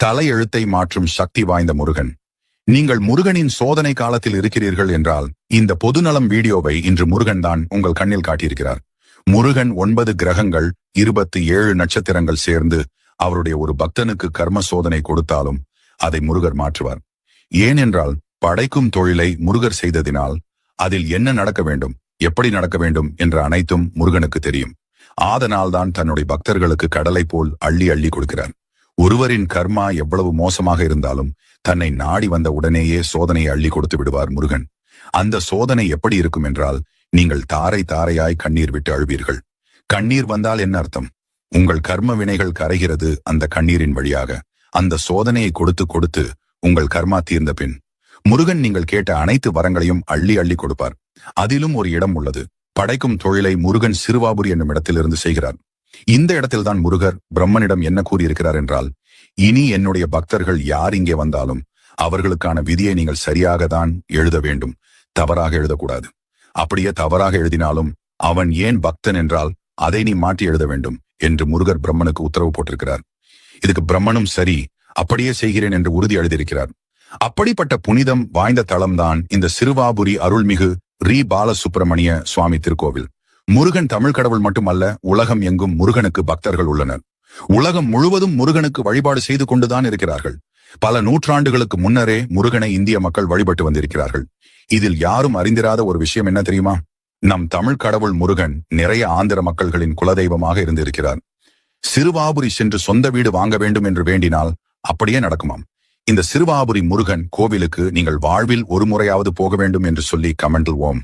தலையெழுத்தை மாற்றும் சக்தி வாய்ந்த முருகன். நீங்கள் முருகனின் சோதனை காலத்தில் இருக்கிறீர்கள் என்றால் இந்த பொதுநலம் வீடியோவை இன்று முருகன் தான் உங்கள் கண்ணில் காட்டியிருக்கிறார். முருகன் 9 கிரகங்கள் 27 நட்சத்திரங்கள் சேர்ந்து அவருடைய ஒரு பக்தனுக்கு கர்ம சோதனை கொடுத்தாலும் அதை முருகர் மாற்றுவார். ஏனென்றால் படைக்கும் தொழிலை முருகர் செய்ததினால் அதில் என்ன நடக்க வேண்டும், எப்படி நடக்க வேண்டும் என்ற அனைத்தும் முருகனுக்கு தெரியும். ஆதனால்தான் தன்னுடைய பக்தர்களுக்கு கடலை போல் அள்ளி அள்ளி கொடுக்கிறார். ஒருவரின் கர்மா எவ்வளவு மோசமாக இருந்தாலும் தன்னை நாடி வந்த உடனேயே சோதனையை அள்ளி கொடுத்து விடுவார் முருகன். அந்த சோதனை எப்படி இருக்கும் என்றால், நீங்கள் தாரை தாரையாய் கண்ணீர் விட்டு அழுவீர்கள். கண்ணீர் வந்தால் என்ன அர்த்தம்? உங்கள் கர்ம வினைகள் கரைகிறது அந்த கண்ணீரின் வழியாக. அந்த சோதனையை கொடுத்து கொடுத்து உங்கள் கர்மா தீர்ந்த பின் முருகன் நீங்கள் கேட்ட அனைத்து வரங்களையும் அள்ளி அள்ளி கொடுப்பார். அதிலும் ஒரு இடம் உள்ளது. படைக்கும் தொழிலை முருகன் சிறுவாபுரி என்னும் இடத்திலிருந்து செய்கிறார். இந்த இடத்தில்தான் முருகர் பிரம்மனிடம் என்ன கூறியிருக்கிறார் என்றால், இனி என்னுடைய பக்தர்கள் யார் இங்கே வந்தாலும் அவர்களுக்கான விதியை நீங்கள் சரியாக தான் எழுத வேண்டும், தவறாக எழுதக்கூடாது. அப்படியே தவறாக எழுதினாலும் அவன் ஏன் பக்தன் என்றால் அதை நீ மாற்றி எழுத வேண்டும் என்று முருகர் பிரம்மனுக்கு உத்தரவு போட்டிருக்கிறார். இதுக்கு பிரம்மனும் சரி, அப்படியே செய்கிறேன் என்று உறுதி எழுதியிருக்கிறார். அப்படிப்பட்ட புனிதம் வாய்ந்த தளம்தான் இந்த சிறுவாபுரி அருள்மிகு ரீ பாலசுப்பிரமணிய சுவாமி திருக்கோவில். முருகன் தமிழ் கடவுள் மட்டுமல்ல, உலகம் எங்கும் முருகனுக்கு பக்தர்கள் உள்ளனர். உலகம் முழுவதும் முருகனுக்கு வழிபாடு செய்து கொண்டுதான் இருக்கிறார்கள். பல நூற்றாண்டுகளுக்கு முன்னரே முருகனை இந்திய மக்கள் வழிபட்டு வந்திருக்கிறார்கள். இதில் யாரும் அறிந்திராத ஒரு விஷயம் என்ன தெரியுமா? நம் தமிழ் கடவுள் முருகன் நிறைய ஆந்திர மக்கள்களின் குலதெய்வமாக இருந்திருக்கிறார். சிறுவாபுரி சென்று சொந்த வீடு வாங்க வேண்டும் என்று வேண்டினால் அப்படியே நடக்குமாம். இந்த சிறுவாபுரி முருகன் கோவிலுக்கு நீங்கள் வாழ்வில் ஒரு முறையாவது போக வேண்டும் என்று சொல்லி கமெண்டில் ஓம்